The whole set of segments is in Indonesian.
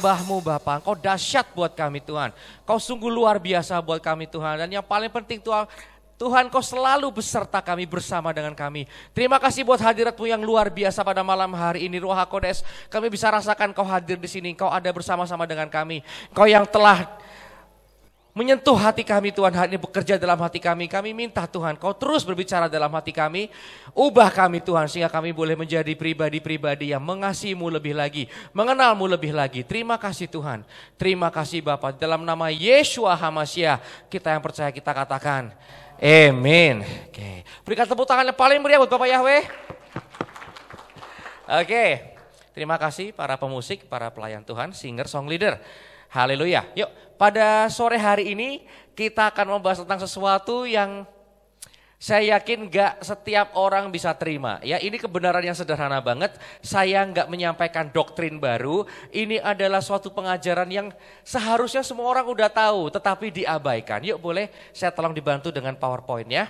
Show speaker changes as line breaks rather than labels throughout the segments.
menyembah-Mu Bapa. Engkau dahsyat buat kami Tuhan. Kau sungguh luar biasa buat kami Tuhan. Dan yang paling penting Tuhan, Tuhan Kau selalu beserta kami, bersama dengan kami. Terima kasih buat hadirat-Mu yang luar biasa pada malam hari ini. Ruach HaKodes, kami bisa rasakan Kau hadir di sini. Kau ada bersama-sama dengan kami. Kau yang telah menyentuh hati kami Tuhan, hari ini bekerja dalam hati kami. Kami minta Tuhan Kau terus berbicara dalam hati kami. Ubah kami Tuhan sehingga kami boleh menjadi pribadi-pribadi yang mengasihi-Mu lebih lagi, mengenal-Mu lebih lagi. Terima kasih Tuhan. Terima kasih Bapa. Dalam nama Yeshua HaMashiach kita yang percaya kita katakan amin. Oke. Berikan tepuk tangan yang paling meriah buat Bapak Yahweh. Oke. Terima kasih para pemusik, para pelayan Tuhan, singer, song leader. Haleluya. Yuk, pada sore hari ini kita akan membahas tentang sesuatu yang saya yakin gak setiap orang bisa terima. Ya, ini kebenaran yang sederhana banget. Saya gak menyampaikan doktrin baru. Ini adalah suatu pengajaran yang seharusnya semua orang udah tahu, tetapi diabaikan. Yuk, boleh saya tolong dibantu dengan PowerPoint ya.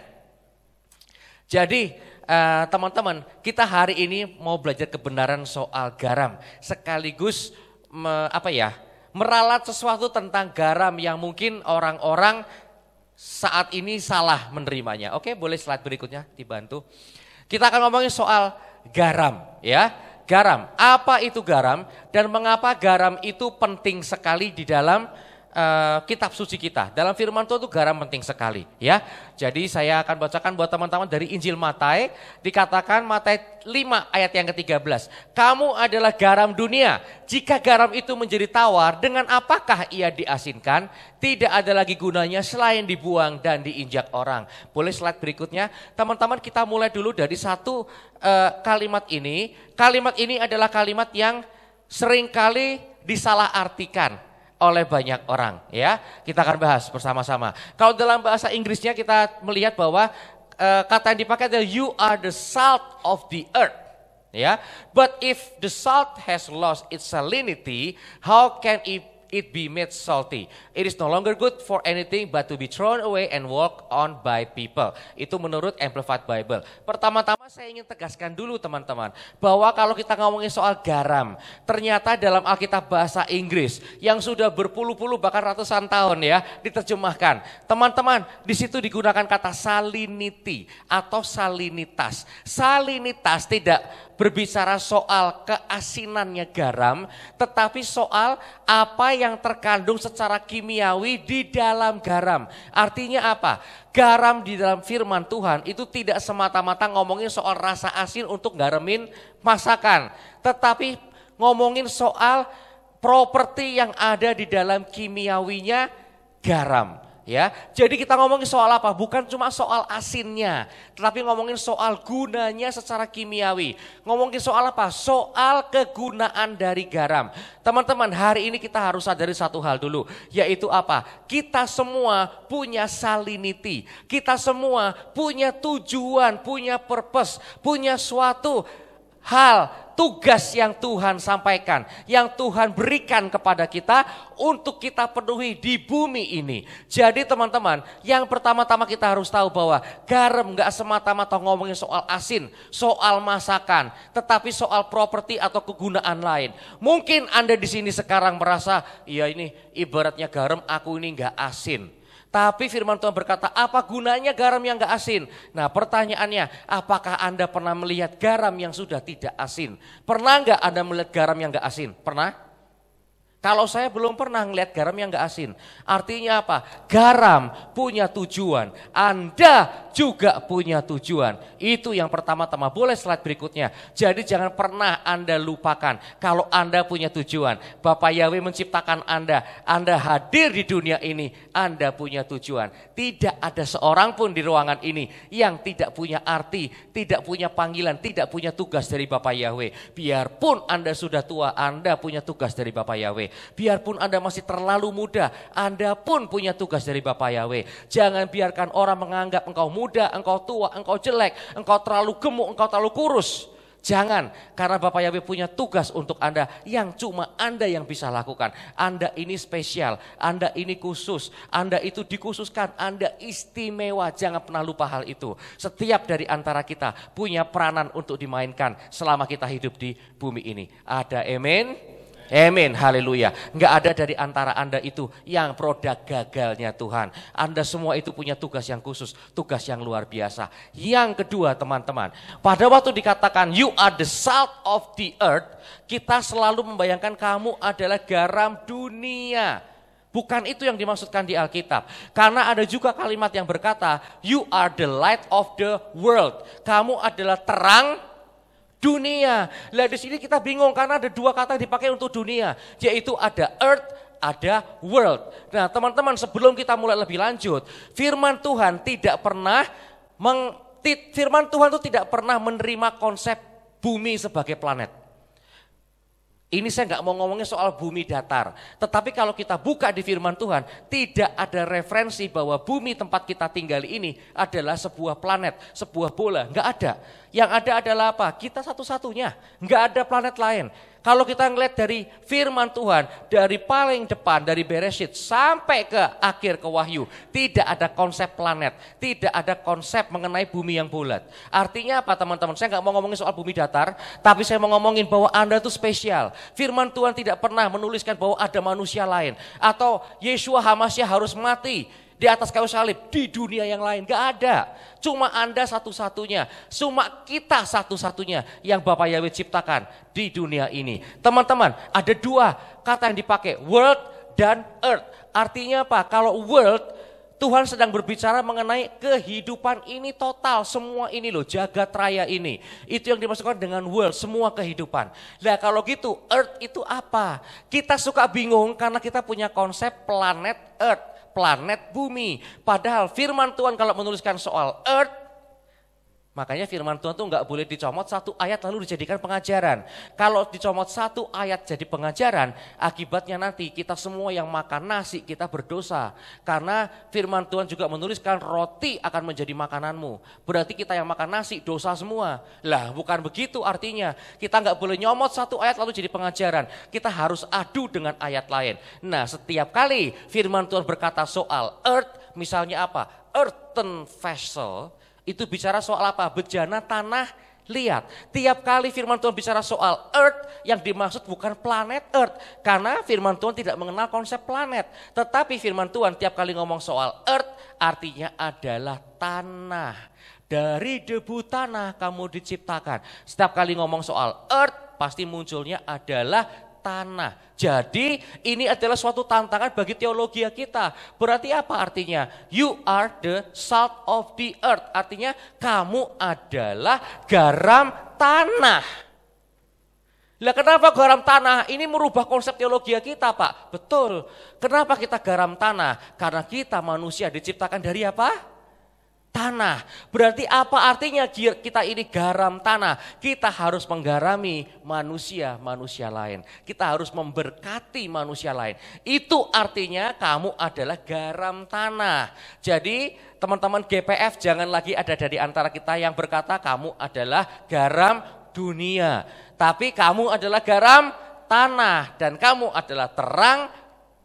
Jadi teman-teman, kita hari ini mau belajar kebenaran soal garam. Sekaligus meralat sesuatu tentang garam yang mungkin orang-orang saat ini salah menerimanya. Oke, boleh slide berikutnya dibantu. Kita akan ngomongin soal garam ya. Garam, apa itu garam dan mengapa garam itu penting sekali di dalam kitab suci kita. Dalam firman Tuhan itu garam penting sekali ya. Jadi saya akan bacakan buat teman-teman dari Injil Matai, dikatakan Matai 5 ayat yang ke-13. Kamu adalah garam dunia. Jika garam itu menjadi tawar, dengan apakah ia diasinkan? Tidak ada lagi gunanya selain dibuang dan diinjak orang. Boleh slide berikutnya. Teman-teman, kita mulai dulu dari satu kalimat ini. Kalimat ini adalah kalimat yang seringkali disalahartikan oleh banyak orang ya. Kita akan bahas bersama-sama. Kalau dalam bahasa Inggrisnya kita melihat bahwa kata yang dipakai adalah you are the salt of the earth ya. But if the salt has lost its salinity, how can it be made salty? It is no longer good for anything but to be thrown away and walked on by people. Itu menurut Amplified Bible. Pertama-tama saya ingin tegaskan dulu teman-teman, bahwa kalau kita ngomongin soal garam, ternyata dalam Alkitab bahasa Inggris yang sudah berpuluh-puluh bahkan ratusan tahun ya diterjemahkan. Teman-teman, di situ digunakan kata salinity atau salinitas. Salinitas tidak berbicara soal keasinannya garam, tetapi soal apa yang terkandung secara kimiawi di dalam garam. Artinya apa? Garam di dalam firman Tuhan itu tidak semata-mata ngomongin soal rasa asin untuk garamin masakan, tetapi ngomongin soal properti yang ada di dalam kimiawinya garam. Ya, jadi kita ngomongin soal apa? Bukan cuma soal asinnya, tetapi ngomongin soal gunanya secara kimiawi. Ngomongin soal apa? Soal kegunaan dari garam. Teman-teman, hari ini kita harus sadari satu hal dulu, yaitu apa? Kita semua punya salinity, kita semua punya tujuan, punya purpose, punya suatu hal, tugas yang Tuhan sampaikan, yang Tuhan berikan kepada kita untuk kita penuhi di bumi ini. Jadi teman-teman, yang pertama-tama kita harus tahu bahwa garam gak semata-mata ngomongin soal asin, soal masakan, tetapi soal properti atau kegunaan lain. Mungkin Anda di sini sekarang merasa, iya ini ibaratnya garam, aku ini gak asin. Tapi firman Tuhan berkata, apa gunanya garam yang gak asin? Nah pertanyaannya, apakah Anda pernah melihat garam yang sudah tidak asin? Pernah gak Anda melihat garam yang gak asin? Pernah? Kalau saya belum pernah melihat garam yang gak asin. Artinya apa? Garam punya tujuan. Anda juga punya tujuan. Itu yang pertama-tama. Boleh slide berikutnya. Jadi jangan pernah Anda lupakan kalau Anda punya tujuan. Bapak Yahweh menciptakan Anda. Anda hadir di dunia ini. Anda punya tujuan. Tidak ada seorang pun di ruangan ini yang tidak punya arti, tidak punya panggilan, tidak punya tugas dari Bapak Yahweh. Biarpun Anda sudah tua, Anda punya tugas dari Bapak Yahweh. Biarpun Anda masih terlalu muda, Anda pun punya tugas dari Bapak Yahweh. Jangan biarkan orang menganggap engkau muda, engkau tua, engkau jelek, engkau terlalu gemuk, engkau terlalu kurus. Jangan, karena Bapak Yahweh punya tugas untuk Anda yang cuma Anda yang bisa lakukan. Anda ini spesial, Anda ini khusus, Anda itu dikhususkan, Anda istimewa. Jangan pernah lupa hal itu. Setiap dari antara kita punya peranan untuk dimainkan selama kita hidup di bumi ini. Ada amin? Amin, haleluya. Enggak ada dari antara Anda itu yang produk gagalnya Tuhan. Anda semua itu punya tugas yang khusus, tugas yang luar biasa. Yang kedua teman-teman, pada waktu dikatakan you are the salt of the earth, kita selalu membayangkan kamu adalah garam dunia. Bukan itu yang dimaksudkan di Alkitab. Karena ada juga kalimat yang berkata, you are the light of the world. Kamu adalah terang dunia. Lah di sini kita bingung karena ada dua kata yang dipakai untuk dunia, yaitu ada earth, ada world. Nah, teman-teman, sebelum kita mulai lebih lanjut, firman Tuhan tidak pernah menerima konsep bumi sebagai planet. Ini saya nggak mau ngomongin soal bumi datar. Tetapi kalau kita buka di firman Tuhan, tidak ada referensi bahwa bumi tempat kita tinggal ini adalah sebuah planet, sebuah bola. Nggak ada. Yang ada adalah apa? Kita satu-satunya. Nggak ada planet lain. Kalau kita ngeliat dari firman Tuhan, dari paling depan, dari Bereshit sampai ke akhir ke Wahyu, tidak ada konsep planet, tidak ada konsep mengenai bumi yang bulat. Artinya apa teman-teman? Saya nggak mau ngomongin soal bumi datar, tapi saya mau ngomongin bahwa Anda itu spesial. Firman Tuhan tidak pernah menuliskan bahwa ada manusia lain, atau Yeshua HaMashiach harus mati di atas kayu salib di dunia yang lain. Gak ada. Cuma Anda satu-satunya. Cuma kita satu-satunya yang Bapak Yahweh ciptakan di dunia ini. Teman-teman, ada dua kata yang dipakai, world dan earth. Artinya apa? Kalau world, Tuhan sedang berbicara mengenai kehidupan ini total. Semua ini loh, jagat raya ini. Itu yang dimaksudkan dengan world, semua kehidupan. Nah kalau gitu, earth itu apa? Kita suka bingung karena kita punya konsep planet earth. Planet bumi. Padahal firman Tuhan kalau menuliskan soal earth, makanya firman Tuhan tuh nggak boleh dicomot satu ayat lalu dijadikan pengajaran. Kalau dicomot satu ayat jadi pengajaran, akibatnya nanti kita semua yang makan nasi kita berdosa. Karena firman Tuhan juga menuliskan roti akan menjadi makananmu. Berarti kita yang makan nasi dosa semua. Lah bukan begitu artinya. Kita nggak boleh nyomot satu ayat lalu jadi pengajaran. Kita harus adu dengan ayat lain. Nah setiap kali firman Tuhan berkata soal earth, misalnya apa? Earthen vessel, itu bicara soal apa? Bejana tanah liat. Tiap kali firman Tuhan bicara soal earth, yang dimaksud bukan planet earth. Karena firman Tuhan tidak mengenal konsep planet. Tetapi firman Tuhan tiap kali ngomong soal earth, artinya adalah tanah. Dari debu tanah kamu diciptakan. Setiap kali ngomong soal earth, pasti munculnya adalah tanah. Jadi ini adalah suatu tantangan bagi teologi kita. Berarti apa artinya? You are the salt of the earth. Artinya kamu adalah garam tanah. Lah kenapa garam tanah? Ini merubah konsep teologi kita, Pak. Betul. Kenapa kita garam tanah? Karena kita manusia diciptakan dari apa? Tanah. Berarti apa artinya kita ini garam tanah? Kita harus menggarami manusia lain. Kita harus memberkati manusia lain. Itu artinya kamu adalah garam tanah. Jadi teman-teman GPF jangan lagi ada dari antara kita yang berkata kamu adalah garam dunia. Tapi kamu adalah garam tanah dan kamu adalah terang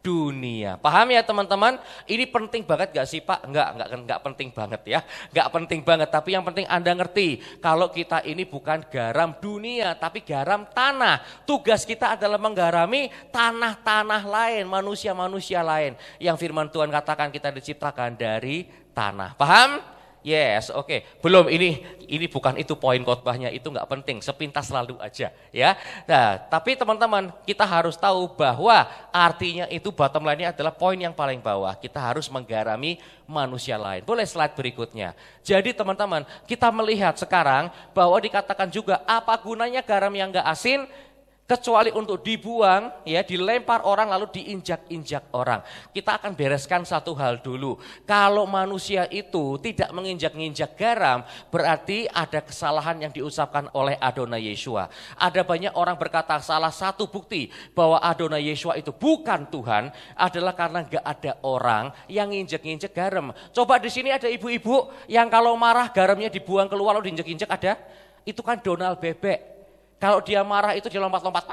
dunia. Paham ya teman-teman? Ini penting banget gak sih Pak? Enggak penting banget ya. Enggak penting banget, tapi yang penting Anda ngerti. Kalau kita ini bukan garam dunia, tapi garam tanah. Tugas kita adalah menggarami tanah-tanah lain, manusia-manusia lain. Yang firman Tuhan katakan kita diciptakan dari tanah. Paham? Yes, oke. Belum, ini bukan itu poin khotbahnya, itu nggak penting, sepintas lalu aja ya. Nah, tapi teman-teman kita harus tahu bahwa artinya itu bottom line-nya adalah poin yang paling bawah. Kita harus menggarami manusia lain. Boleh slide berikutnya. Jadi teman-teman kita melihat sekarang bahwa dikatakan juga apa gunanya garam yang nggak asin? Kecuali untuk dibuang, ya, dilempar orang lalu diinjak-injak orang. Kita akan bereskan satu hal dulu. Kalau manusia itu tidak menginjak-injak garam, berarti ada kesalahan yang diucapkan oleh Adonai Yeshua. Ada banyak orang berkata salah satu bukti bahwa Adonai Yeshua itu bukan Tuhan adalah karena gak ada orang yang nginjek-injek garam. Coba di sini ada ibu-ibu yang kalau marah garamnya dibuang keluar lalu diinjek-injek, ada? Itu kan Donald bebek. Kalau dia marah itu dia lompat-lompat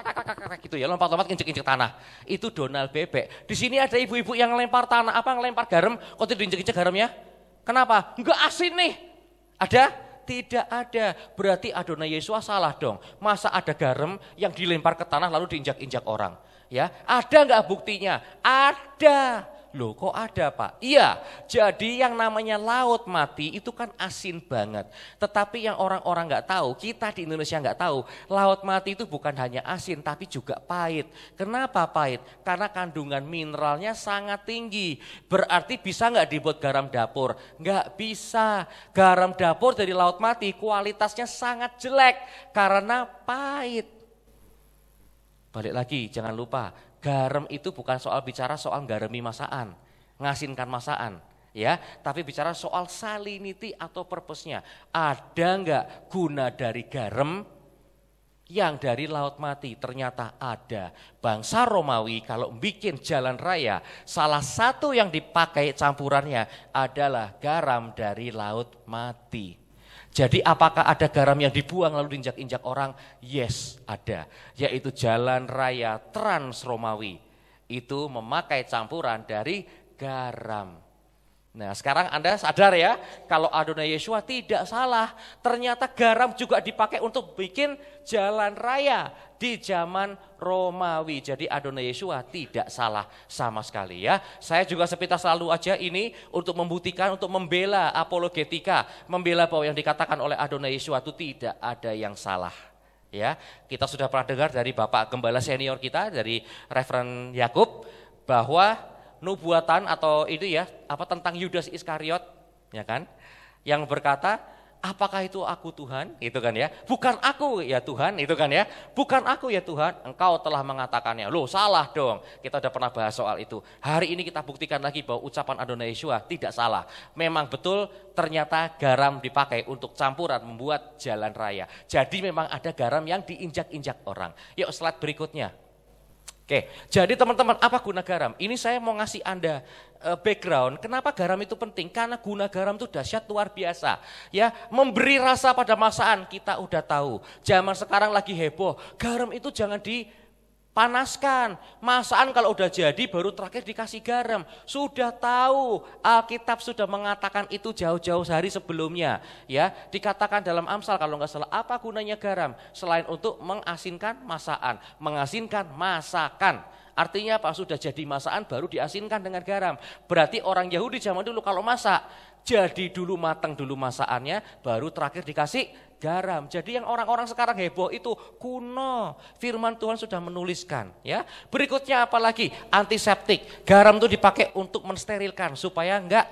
gitu ya, lompat-lompat injek-injek tanah. Itu Donald bebek. Di sini ada ibu-ibu yang lempar tanah, ngelempar garam, kok tidak diinjek-injek garamnya? Kenapa? Enggak asin nih. Ada? Tidak ada. Berarti Adonai Yeshua salah dong. Masa ada garam yang dilempar ke tanah lalu diinjak-injak orang? Ya, ada enggak buktinya? Ada. Loh kok ada Pak? Iya, jadi yang namanya laut mati itu kan asin banget. Tetapi yang orang-orang gak tahu, kita di Indonesia gak tahu, laut mati itu bukan hanya asin tapi juga pahit. Kenapa pahit? Karena kandungan mineralnya sangat tinggi. Berarti bisa gak dibuat garam dapur? Gak bisa. Garam dapur dari laut mati kualitasnya sangat jelek karena pahit. Balik lagi, jangan lupa. Garam itu bukan bicara soal garami masakan, ngasinkan masakan, ya, tapi bicara soal salinity atau purpose-nya. Ada enggak guna dari garam yang dari Laut Mati. Ternyata ada bangsa Romawi kalau bikin jalan raya, salah satu yang dipakai campurannya adalah garam dari Laut Mati. Jadi apakah ada garam yang dibuang lalu diinjak-injak orang? Yes, ada. Yaitu jalan raya Trans Romawi. Itu memakai campuran dari garam. Nah sekarang Anda sadar ya, kalau Adonai Yeshua tidak salah. Ternyata garam juga dipakai untuk bikin jalan raya di zaman Romawi. Jadi Adonai Yeshua tidak salah sama sekali ya. Saya juga sepintas selalu aja ini untuk membuktikan, untuk membela apologetika. Membela bahwa yang dikatakan oleh Adonai Yeshua itu tidak ada yang salah. Ya, kita sudah pernah dengar dari Bapak Gembala senior kita, dari Reverend Yakub, bahwa nubuatan atau itu ya, apa tentang Yudas Iskariot, ya kan? Yang berkata, apakah itu aku Tuhan? Itu kan ya. Bukan aku ya Tuhan, itu kan ya. Bukan aku ya Tuhan, engkau telah mengatakannya. Loh, salah dong. Kita udah pernah bahas soal itu. Hari ini kita buktikan lagi bahwa ucapan Adonai Yeshua tidak salah. Memang betul ternyata garam dipakai untuk campuran membuat jalan raya. Jadi memang ada garam yang diinjak-injak orang. Yuk slide berikutnya. Oke, jadi teman-teman, apa guna garam? Ini saya mau ngasih Anda background, kenapa garam itu penting? Karena guna garam itu dahsyat luar biasa. Ya, memberi rasa pada masakan kita udah tahu. Zaman sekarang lagi heboh, garam itu jangan dipanaskan. Masakan kalau udah jadi baru terakhir dikasih garam. Sudah tahu, Alkitab sudah mengatakan itu jauh-jauh hari sebelumnya. Ya, dikatakan dalam Amsal kalau nggak salah, apa gunanya garam? Selain untuk mengasinkan masakan, mengasinkan masakan. Artinya apa? Sudah jadi masakan baru diasinkan dengan garam. Berarti orang Yahudi zaman dulu kalau masak, jadi dulu matang dulu masakannya, baru terakhir dikasih garam. Jadi yang orang-orang sekarang heboh itu kuno. Firman Tuhan sudah menuliskan. Ya. Berikutnya apa lagi? Antiseptik. Garam itu dipakai untuk mensterilkan supaya enggak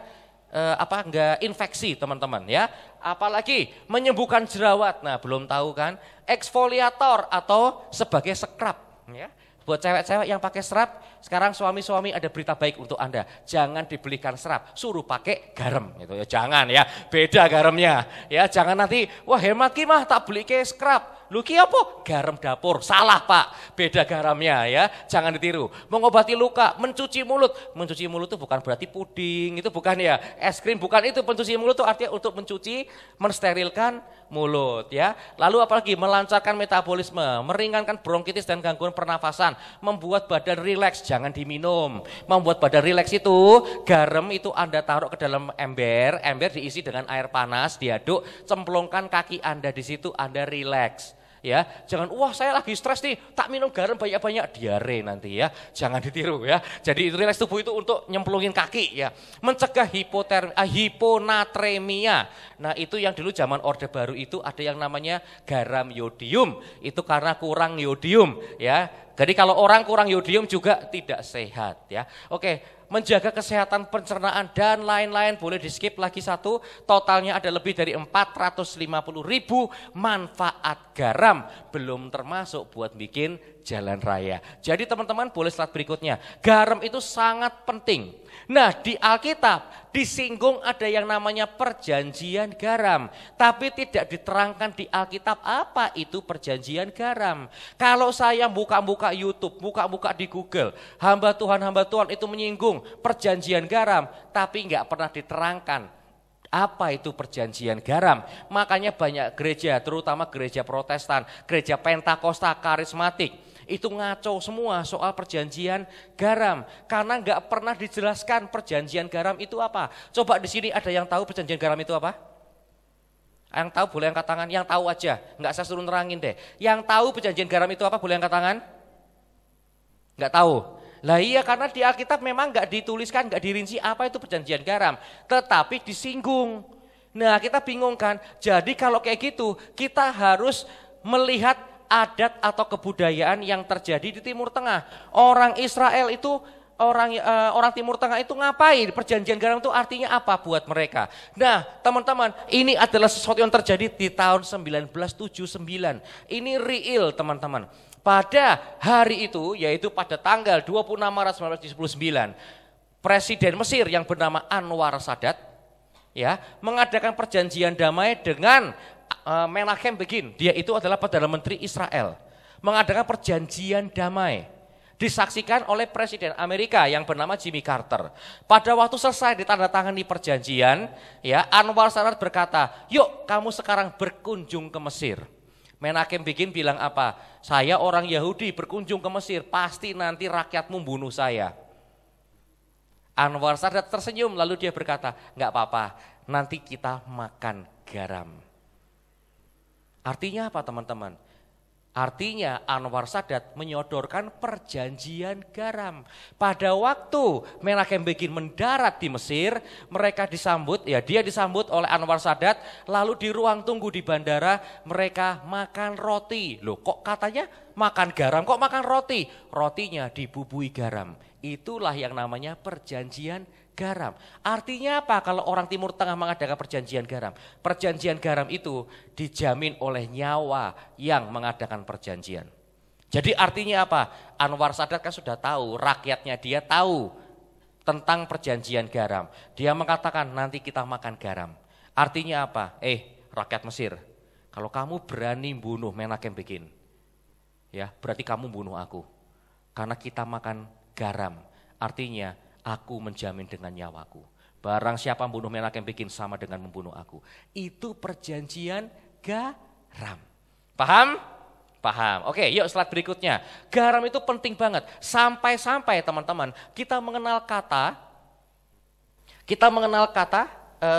infeksi teman-teman ya. Apalagi menyembuhkan jerawat. Nah belum tahu kan? Eksfoliator atau sebagai scrub. Ya. Buat cewek-cewek yang pakai serap, sekarang suami-suami ada berita baik untuk Anda. Jangan dibelikan serap, suruh pakai garam gitu ya. Jangan ya, beda garamnya. Ya, jangan nanti wah hemat ki mah tak beli ke scrub. Lu ki apa? Garam dapur. Salah, Pak. Beda garamnya ya. Jangan ditiru. Mengobati luka, mencuci mulut. Mencuci mulut itu bukan berarti puding, itu bukan ya. Es krim bukan itu, pencuci mulut itu artinya untuk mencuci, mensterilkan mulut ya. Lalu apalagi melancarkan metabolisme, meringankan bronkitis dan gangguan pernafasan, membuat badan rileks, jangan diminum. Membuat badan rileks itu, garam itu Anda taruh ke dalam ember diisi dengan air panas, diaduk, cemplungkan kaki Anda di situ, Anda rileks. Ya, jangan wah saya lagi stres nih, tak minum garam banyak-banyak, diare nanti ya. Jangan ditiru ya. Jadi rileks tubuh itu untuk nyemplungin kaki ya. Mencegah hiponatremia. Nah, itu yang dulu zaman Orde Baru itu ada yang namanya garam yodium. Itu karena kurang yodium ya. Jadi kalau orang kurang yodium juga tidak sehat ya. Oke. Menjaga kesehatan pencernaan dan lain-lain, boleh di skip lagi satu, totalnya ada lebih dari 450.000 manfaat garam, belum termasuk buat bikin jalan raya. Jadi teman-teman boleh slide berikutnya, garam itu sangat penting. Nah di Alkitab disinggung ada yang namanya perjanjian garam, tapi tidak diterangkan di Alkitab apa itu perjanjian garam. Kalau saya buka-buka YouTube, buka-buka di Google, hamba Tuhan itu menyinggung perjanjian garam, tapi nggak pernah diterangkan apa itu perjanjian garam. Makanya banyak gereja, terutama gereja Protestan, gereja Pentakosta, karismatik, itu ngaco semua soal perjanjian garam. Karena nggak pernah dijelaskan perjanjian garam itu apa. Coba di sini ada yang tahu perjanjian garam itu apa? Yang tahu boleh angkat tangan, yang tahu aja, nggak saya suruh nerangin deh. Yang tahu perjanjian garam itu apa boleh angkat tangan? Nggak tahu. Lah iya karena di Alkitab memang nggak dituliskan, nggak dirinci apa itu perjanjian garam. Tetapi disinggung. Nah kita bingung kan, jadi kalau kayak gitu kita harus melihat adat atau kebudayaan yang terjadi di Timur Tengah. Orang Israel itu, orang Timur Tengah itu ngapain? Perjanjian garam itu artinya apa buat mereka? Nah teman-teman, ini adalah sesuatu yang terjadi di tahun 1979. Ini real teman-teman. Pada hari itu, yaitu pada tanggal 26 Maret 1979, Presiden Mesir yang bernama Anwar Sadat ya, mengadakan perjanjian damai dengan Menachem Begin, dia itu adalah Perdana Menteri Israel, mengadakan perjanjian damai. Disaksikan oleh Presiden Amerika yang bernama Jimmy Carter. Pada waktu selesai ditandatangani perjanjian, ya, Anwar Sadat berkata, yuk kamu sekarang berkunjung ke Mesir. Menachem Begin bilang apa? Saya orang Yahudi berkunjung ke Mesir, pasti nanti rakyatmu bunuh saya. Anwar Sadat tersenyum lalu dia berkata, enggak apa-apa, nanti kita makan garam. Artinya apa teman-teman? Artinya Anwar Sadat menyodorkan perjanjian garam. Pada waktu Menachem Begin mendarat di Mesir, mereka disambut, ya dia disambut oleh Anwar Sadat, lalu di ruang tunggu di bandara mereka makan roti. Loh kok katanya makan garam, kok makan roti? Rotinya dibubuhi garam. Itulah yang namanya perjanjian garam. Artinya apa kalau orang Timur Tengah mengadakan perjanjian garam? Perjanjian garam itu dijamin oleh nyawa yang mengadakan perjanjian. Jadi artinya apa? Anwar Sadat kan sudah tahu, rakyatnya dia tahu tentang perjanjian garam. Dia mengatakan nanti kita makan garam. Artinya apa? Rakyat Mesir, kalau kamu berani bunuh Menachem Begin, ya berarti kamu bunuh aku. Karena kita makan garam, artinya aku menjamin dengan nyawaku. Barang siapa membunuh Menachem Begin sama dengan membunuh aku. Itu perjanjian garam. Paham? Paham. Oke, yuk slide berikutnya. Garam itu penting banget. Sampai-sampai teman-teman kita mengenal kata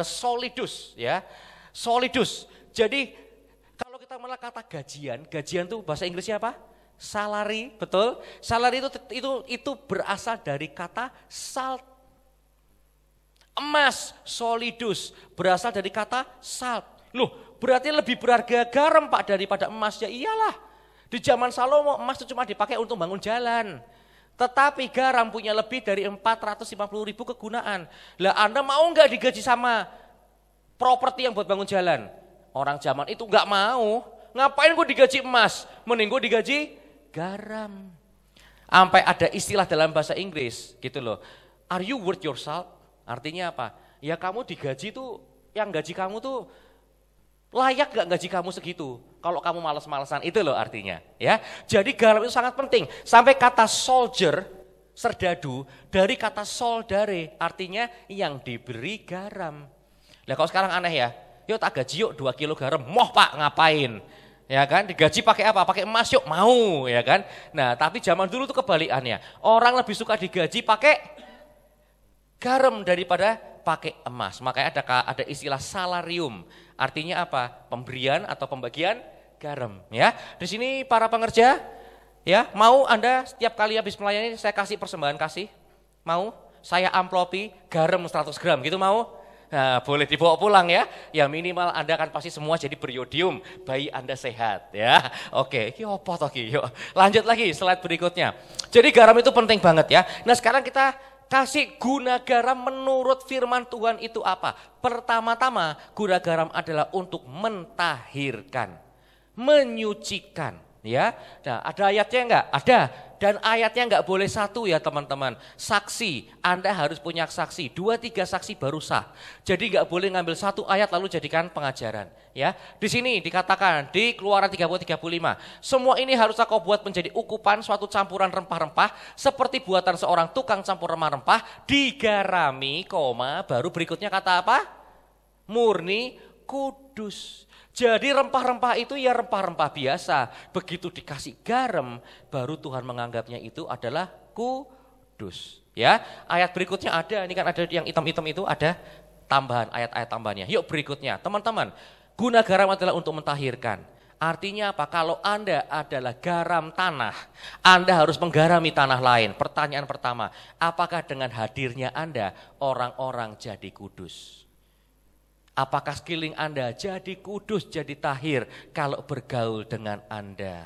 solidus, ya. Solidus. Jadi kalau kita mengenal kata gajian itu bahasa Inggrisnya apa? Salary, betul? Salary itu berasal dari kata salt. Emas, solidus, berasal dari kata salt. Loh, berarti lebih berharga garam Pak daripada emas. Ya iyalah, di zaman Salomo emas itu cuma dipakai untuk bangun jalan. Tetapi garam punya lebih dari 450.000 kegunaan. Lah Anda mau nggak digaji sama properti yang buat bangun jalan? Orang zaman itu nggak mau. Ngapain gue digaji emas? Mending gue digaji garam. Sampai ada istilah dalam bahasa Inggris gitu loh. Are you worth your salt? Artinya apa? Ya kamu digaji tuh, yang gaji kamu tuh layak gak gaji kamu segitu? Kalau kamu malas-malasan, itu loh artinya. Ya, jadi garam itu sangat penting. Sampai kata soldier, serdadu, dari kata soldare, artinya yang diberi garam. Nah kalau sekarang aneh ya, yuk tak gaji yuk 2 kilo garam, moh Pak ngapain? Ya kan, digaji pakai apa? Pakai emas yuk, mau ya kan. Nah tapi zaman dulu tuh kebalikannya, orang lebih suka digaji pakai garam daripada pakai emas. Makanya ada istilah salarium, artinya apa? Pemberian atau pembagian garam. Ya, di sini para pengerja, ya mau Anda setiap kali habis melayani saya kasih persembahan kasih, mau? Saya amplopi garam 100 gram gitu mau? Nah, boleh dibawa pulang ya. Ya minimal Anda kan pasti semua jadi beriodium, bayi Anda sehat ya. Oke, ini apa toh ki? Yuk, lanjut lagi slide berikutnya. Jadi garam itu penting banget ya. Nah, sekarang kita kasih guna garam menurut firman Tuhan itu apa? Pertama-tama, guna garam adalah untuk mentahirkan, menyucikan. Ya, nah ada ayatnya enggak? Ada. Dan ayatnya enggak boleh satu ya teman-teman. Saksi, Anda harus punya saksi. 2-3 saksi baru sah. Jadi enggak boleh ngambil satu ayat lalu jadikan pengajaran. Ya, di sini dikatakan di Keluaran 30-35. Semua ini harus kau buat menjadi ukupan suatu campuran rempah-rempah seperti buatan seorang tukang campur rempah-rempah digarami, baru berikutnya kata apa? Murni kudus. Jadi rempah-rempah itu ya rempah-rempah biasa. Begitu dikasih garam, baru Tuhan menganggapnya itu adalah kudus. Ya, ayat berikutnya ada, ini kan ada yang hitam-hitam itu ada tambahan, ayat-ayat tambahannya. Yuk berikutnya, teman-teman. Guna garam adalah untuk mentahirkan. Artinya apa? Kalau Anda adalah garam tanah, Anda harus menggarami tanah lain. Pertanyaan pertama, apakah dengan hadirnya Anda orang-orang jadi kudus? Apakah sekeliling Anda jadi kudus, jadi tahir kalau bergaul dengan Anda?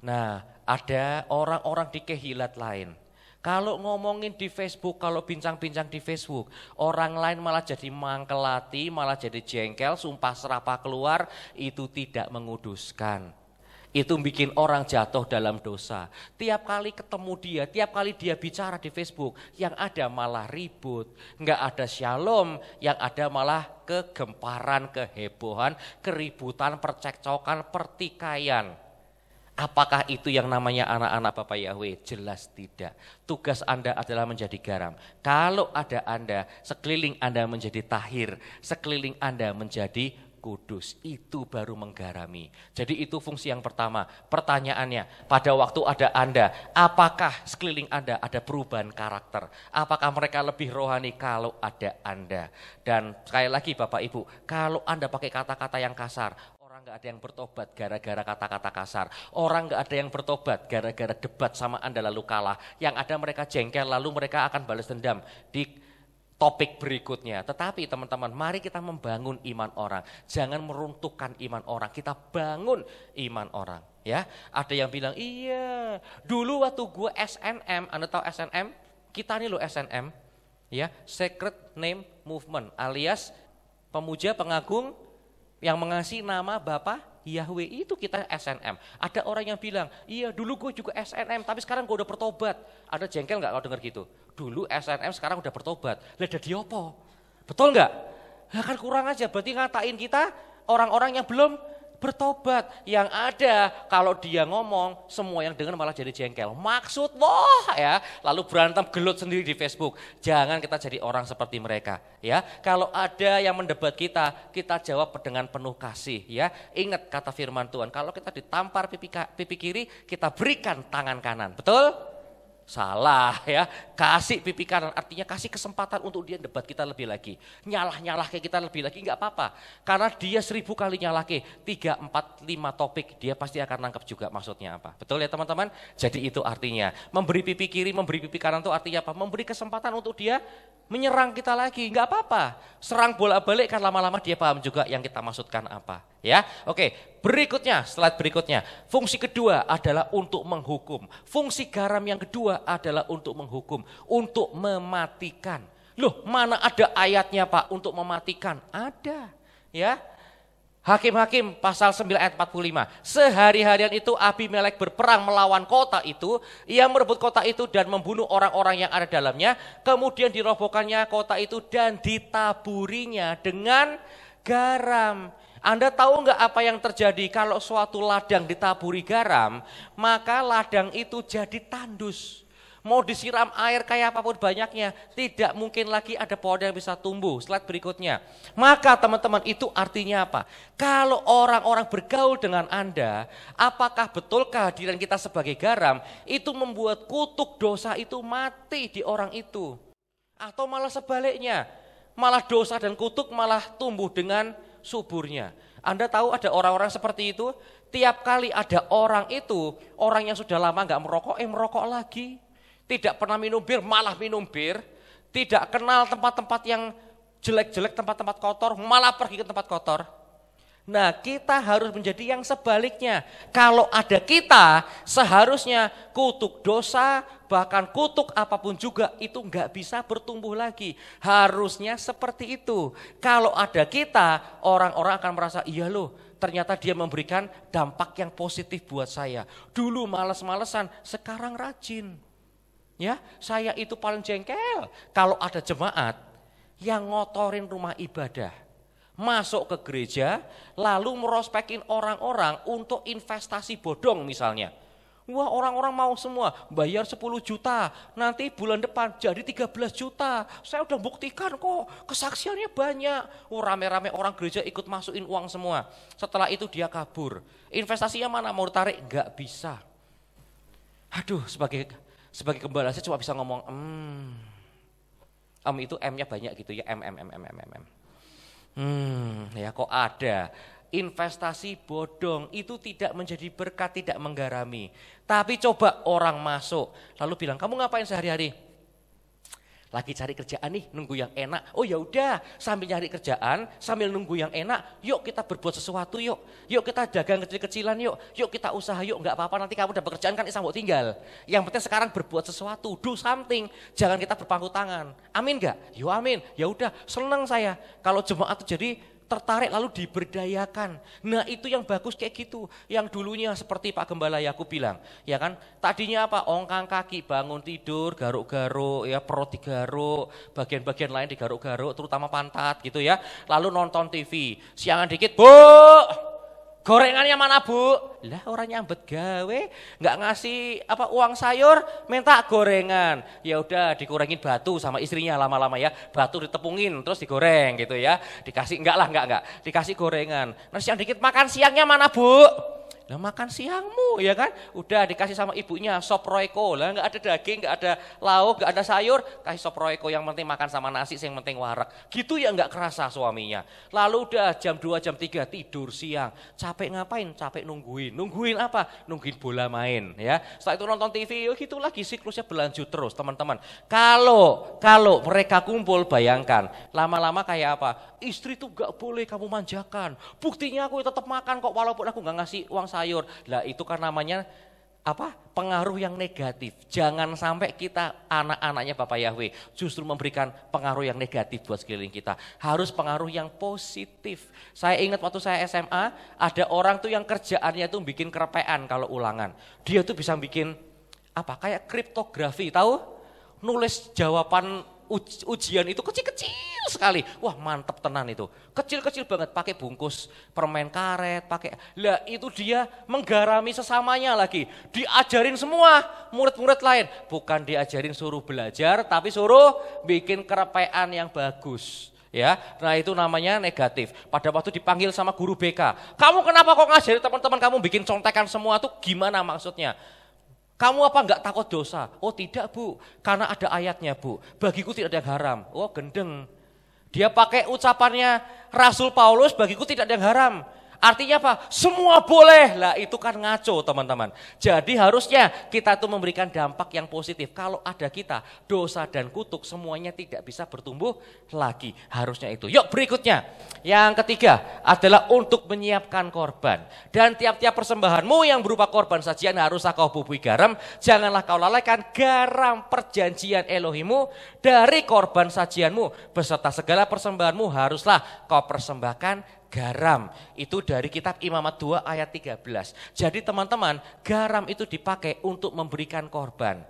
Nah, ada orang-orang di kehilat lain. Kalau ngomongin di Facebook, kalau bincang-bincang di Facebook, orang lain malah jadi mangkelati, malah jadi jengkel, sumpah serapah keluar, itu tidak menguduskan. Itu bikin orang jatuh dalam dosa. Tiap kali ketemu dia, tiap kali dia bicara di Facebook, yang ada malah ribut. Nggak ada shalom, yang ada malah kegemparan, kehebohan, keributan, percekcokan, pertikaian. Apakah itu yang namanya anak-anak Bapak Yahweh? Jelas tidak. Tugas Anda adalah menjadi garam. Kalau ada Anda, sekeliling Anda menjadi tahir, sekeliling Anda menjadi kudus, itu baru menggarami. Jadi itu fungsi yang pertama. Pertanyaannya, pada waktu ada Anda, apakah sekeliling Anda ada perubahan karakter? Apakah mereka lebih rohani kalau ada Anda? Dan sekali lagi Bapak Ibu, kalau Anda pakai kata-kata yang kasar, orang gak ada yang bertobat gara-gara kata-kata kasar. Orang gak ada yang bertobat gara-gara debat sama Anda lalu kalah. Yang ada mereka jengkel lalu mereka akan balas dendam di topik berikutnya. Tetapi teman-teman, mari kita membangun iman orang. Jangan meruntuhkan iman orang. Kita bangun iman orang. Ya, ada yang bilang, iya, dulu waktu gue SNM, Anda tahu SNM? Kita nih loh SNM, ya, Sacred Name Movement, alias pemuja pengagung yang mengasihi nama Bapa Yahweh, itu kita SNM. Ada orang yang bilang, iya dulu gue juga SNM, tapi sekarang gue udah bertobat. Ada jengkel gak kalau dengar gitu? Dulu SNM, sekarang udah bertobat. Lah jadi apa? Betul gak? Nah, kan kurang aja, berarti ngatain kita orang-orang yang belum bertobat. Yang ada kalau dia ngomong, semua yang dengar malah jadi jengkel. Maksud wah ya, lalu berantem gelut sendiri di Facebook. Jangan kita jadi orang seperti mereka ya. Kalau ada yang mendebat kita, kita jawab dengan penuh kasih ya. Ingat kata firman Tuhan, kalau kita ditampar pipi kiri, kita berikan tangan kanan. Betul? Salah ya, kasih pipi kanan artinya kasih kesempatan untuk dia debat kita lebih lagi. Nyalah kayak kita lebih lagi, enggak apa-apa. Karena dia 1000 kali nyalah ke 3, 4, 5 topik, dia pasti akan nangkep juga maksudnya apa. Betul ya teman-teman? Jadi itu artinya, memberi pipi kiri, memberi pipi kanan itu artinya apa? Memberi kesempatan untuk dia menyerang kita lagi, enggak apa-apa. Serang bolak-balik kan lama-lama dia paham juga yang kita maksudkan apa. Ya, oke. Berikutnya, slide berikutnya. Fungsi kedua adalah untuk menghukum. Fungsi garam yang kedua adalah untuk menghukum, untuk mematikan. Loh, mana ada ayatnya Pak untuk mematikan? Ada, ya. Hakim-hakim pasal 9 ayat 45. Sehari-harian itu Abimelek berperang melawan kota itu. Ia merebut kota itu dan membunuh orang-orang yang ada dalamnya. Kemudian dirobohkannya kota itu dan ditaburinya dengan garam. Anda tahu nggak apa yang terjadi kalau suatu ladang ditaburi garam, maka ladang itu jadi tandus. Mau disiram air kayak apapun banyaknya, tidak mungkin lagi ada pohon yang bisa tumbuh. Slide berikutnya. Maka teman-teman itu artinya apa? Kalau orang-orang bergaul dengan Anda, apakah betul kehadiran kita sebagai garam itu membuat kutuk dosa itu mati di orang itu? Atau malah sebaliknya, malah dosa dan kutuk malah tumbuh dengan suburnya. Anda tahu ada orang-orang seperti itu, tiap kali ada orang itu, orang yang sudah lama gak merokok, merokok lagi. Tidak pernah minum bir, malah minum bir. Tidak kenal tempat-tempat yang jelek-jelek, tempat-tempat kotor, malah pergi ke tempat kotor. Nah, kita harus menjadi yang sebaliknya. Kalau ada kita, seharusnya kutuk dosa, bahkan kutuk apapun juga itu nggak bisa bertumbuh lagi. Harusnya seperti itu. Kalau ada kita, orang-orang akan merasa, iya loh, ternyata dia memberikan dampak yang positif buat saya. Dulu males-malesan, sekarang rajin. Ya, saya itu paling jengkel kalau ada jemaat yang ngotorin rumah ibadah. Masuk ke gereja, lalu merospekin orang-orang untuk investasi bodong misalnya. Wah, orang-orang mau semua bayar 10 juta, nanti bulan depan jadi 13 juta. Saya udah buktikan kok, kesaksiannya banyak. Rame-rame orang gereja ikut masukin uang semua. Setelah itu dia kabur. Investasinya mana mau ditarik? Enggak bisa. Aduh, sebagai gembala saya cuma bisa ngomong itu M-nya banyak gitu ya, M. Ya kok ada. Investasi bodong itu tidak menjadi berkat, tidak menggarami. Tapi coba orang masuk, lalu bilang, kamu ngapain sehari-hari? Lagi cari kerjaan nih, nunggu yang enak. Oh ya udah, sambil nyari kerjaan, sambil nunggu yang enak, yuk kita berbuat sesuatu yuk. Yuk kita dagang kecil-kecilan yuk. Yuk kita usaha yuk, enggak apa-apa nanti kamu udah bekerjaan kan isang tinggal. Yang penting sekarang berbuat sesuatu, do something. Jangan kita berpangku tangan. Amin enggak? Yo amin. Ya udah, senang saya. Kalau jemaat itu jadi tertarik lalu diberdayakan. Nah itu yang bagus kayak gitu. Yang dulunya seperti Pak Gembala Yakub bilang, ya kan? Tadinya apa? Ongkang kaki, bangun tidur, garuk-garuk, ya perut digaruk, bagian-bagian lain digaruk-garuk, terutama pantat gitu ya. Lalu nonton TV, siangan dikit, Bu, gorengannya mana Bu? Lah orang nyambet gawe, nggak ngasih apa uang sayur, minta gorengan. Ya udah dikurangin batu sama istrinya lama-lama ya, batu ditepungin terus digoreng gitu ya. Dikasih enggak, dikasih gorengan. Nah siang dikit makan siangnya mana Bu? Lah makan siangmu ya kan, udah dikasih sama ibunya sop royco, lah nggak ada daging, nggak ada lauk, nggak ada sayur, kasih sop royco, yang penting makan sama nasi, yang penting warak, gitu ya nggak kerasa suaminya. Lalu udah jam 2 jam 3 tidur siang, capek ngapain? Capek nungguin apa? Nungguin bola main ya. Setelah itu nonton TV, gitu lagi siklusnya berlanjut terus teman-teman. Kalau mereka kumpul, bayangkan lama-lama kayak apa? Istri tuh gak boleh kamu manjakan, buktinya aku tetap makan kok walaupun aku gak ngasih uang sayur. Lah itu kan namanya apa? Pengaruh yang negatif. Jangan sampai kita anak-anaknya Bapak Yahweh justru memberikan pengaruh yang negatif buat sekeliling kita. Harus pengaruh yang positif. Saya ingat waktu saya SMA, ada orang tuh yang kerjaannya tuh bikin kerepean kalau ulangan. Dia tuh bisa bikin apa? Kayak kriptografi, tahu? Nulis jawaban ujian itu kecil-kecil sekali. Wah mantep tenan itu. Kecil-kecil banget, pakai bungkus permen karet, pakai. Lah itu dia menggarami sesamanya lagi. Diajarin semua murid-murid lain. Bukan diajarin suruh belajar, tapi suruh bikin kerepean yang bagus. Ya, nah itu namanya negatif. Pada waktu dipanggil sama guru BK, kamu kenapa kok ngajarin teman-teman kamu bikin contekan semua tuh gimana maksudnya? Kamu apa enggak takut dosa? Oh tidak Bu, karena ada ayatnya Bu. Bagiku tidak ada yang haram. Oh gendeng. Dia pakai ucapannya Rasul Paulus, bagiku tidak ada yang haram. Artinya apa? Semua boleh. Lah itu kan ngaco teman-teman. Jadi harusnya kita tuh memberikan dampak yang positif. Kalau ada kita, dosa dan kutuk semuanya tidak bisa bertumbuh lagi. Harusnya itu. Yuk berikutnya. Yang ketiga adalah untuk menyiapkan korban. Dan tiap-tiap persembahanmu yang berupa korban sajian haruslah kau bubui garam. Janganlah kau lalaikan garam perjanjian Elohimu dari korban sajianmu. Beserta segala persembahanmu haruslah kau persembahkan garam. Itu dari kitab Imamat 2 ayat 13. Jadi teman-teman, garam itu dipakai untuk memberikan korban.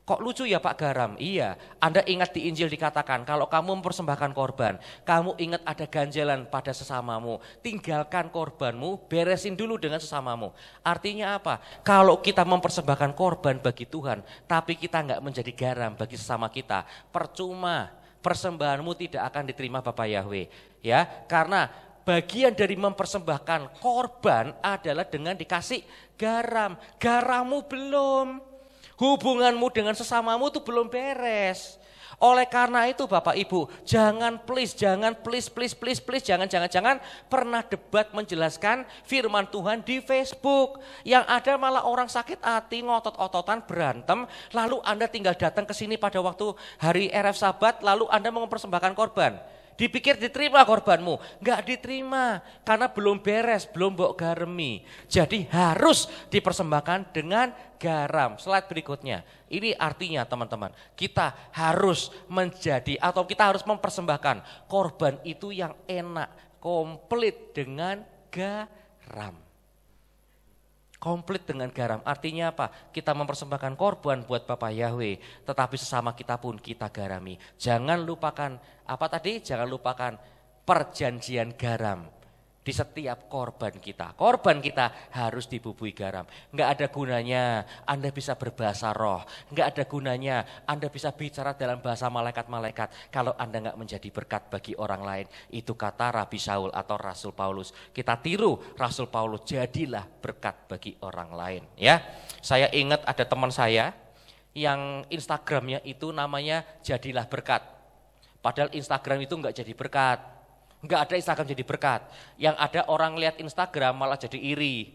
Kok lucu ya Pak garam? Iya, Anda ingat di Injil dikatakan kalau kamu mempersembahkan korban, kamu ingat ada ganjalan pada sesamamu. Tinggalkan korbanmu, beresin dulu dengan sesamamu. Artinya apa? Kalau kita mempersembahkan korban bagi Tuhan, tapi kita enggak menjadi garam bagi sesama kita, percuma. Persembahanmu tidak akan diterima Bapak Yahweh. Ya, karena bagian dari mempersembahkan korban adalah dengan dikasih garam. Garammu belum. Hubunganmu dengan sesamamu itu belum beres. Oleh karena itu Bapak Ibu, jangan jangan pernah debat menjelaskan firman Tuhan di Facebook. Yang ada malah orang sakit hati, ngotot-ototan, berantem, lalu Anda tinggal datang ke sini pada waktu hari RF Sabat, lalu Anda mau mempersembahkan korban. Dipikir diterima korbanmu, enggak diterima karena belum beres, belum mbok garemi. Jadi harus dipersembahkan dengan garam. Slide berikutnya. Ini artinya teman-teman, kita harus menjadi atau kita harus mempersembahkan korban itu yang enak, komplit dengan garam. Komplit dengan garam, artinya apa? Kita mempersembahkan korban buat Bapak Yahweh, tetapi sesama kita pun kita garami. Jangan lupakan, apa tadi? Jangan lupakan perjanjian garam di setiap korban kita. Korban kita harus dibubui garam. Enggak ada gunanya Anda bisa berbahasa roh. Enggak ada gunanya Anda bisa bicara dalam bahasa malaikat-malaikat kalau Anda enggak menjadi berkat bagi orang lain. Itu kata Rabi Saul atau Rasul Paulus. Kita tiru Rasul Paulus, jadilah berkat bagi orang lain. Ya, saya ingat ada teman saya yang Instagramnya itu namanya Jadilah Berkat. Padahal Instagram itu enggak jadi berkat. Enggak ada Instagram jadi berkat. Yang ada orang lihat Instagram malah jadi iri.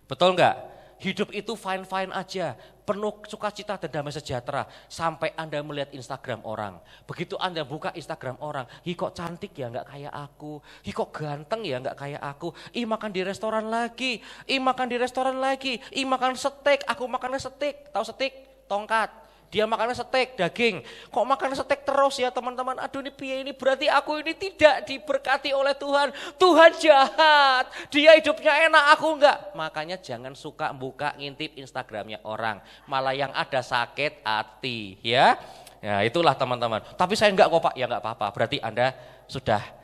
Betul enggak? Hidup itu fine-fine aja. Penuh sukacita dan damai sejahtera. Sampai Anda melihat Instagram orang. Begitu Anda buka Instagram orang. Ih kok cantik ya enggak kayak aku. Ih kok ganteng ya enggak kayak aku. Ih makan di restoran lagi. Ih makan di restoran lagi. Ih makan steak. Aku makannya steak. Tahu steak? Tongkat. Dia makannya steak, daging. Kok makan steak terus ya teman-teman? Aduh ini piye ini, berarti aku ini tidak diberkati oleh Tuhan. Tuhan jahat, dia hidupnya enak, aku enggak. Makanya jangan suka buka ngintip Instagramnya orang. Malah yang ada sakit hati ya. Ya itulah teman-teman. Tapi saya enggak kok Pak, ya enggak apa-apa. Berarti Anda sudah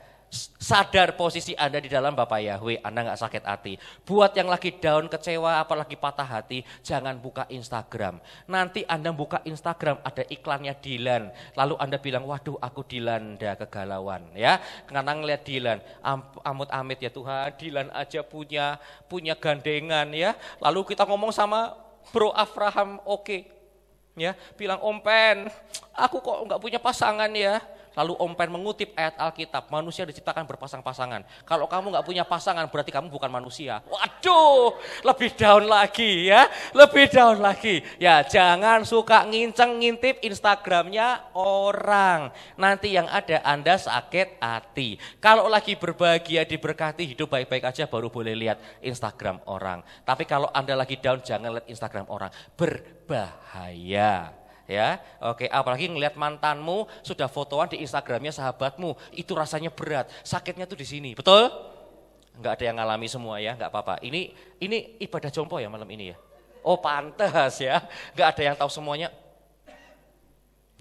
sadar posisi Anda di dalam Bapak Yahweh, Anda nggak sakit hati. Buat yang lagi down, kecewa, apalagi patah hati, jangan buka Instagram. Nanti Anda buka Instagram ada iklannya Dilan, lalu Anda bilang, waduh aku dilanda kegalauan ya. Karena ngeliat Dilan, amit-amit ya Tuhan, Dilan aja punya gandengan ya. Lalu kita ngomong sama Bro Abraham, oke. Ya, bilang Om Pen, aku kok nggak punya pasangan ya. Lalu Om Pen mengutip ayat Alkitab, manusia diciptakan berpasang-pasangan. Kalau kamu nggak punya pasangan berarti kamu bukan manusia. Waduh, lebih down lagi ya, lebih down lagi. Ya jangan suka ngintip Instagramnya orang. Nanti yang ada Anda sakit hati. Kalau lagi berbahagia, diberkati, hidup baik-baik aja baru boleh lihat Instagram orang. Tapi kalau Anda lagi down jangan lihat Instagram orang, berbahaya. Ya, oke. Apalagi ngelihat mantanmu sudah fotoan di Instagramnya sahabatmu, itu rasanya berat. Sakitnya tuh di sini, betul? Enggak ada yang ngalami semua ya, enggak apa-apa. Ini ibadah jompo ya malam ini ya. Oh pantas ya, enggak ada yang tahu semuanya.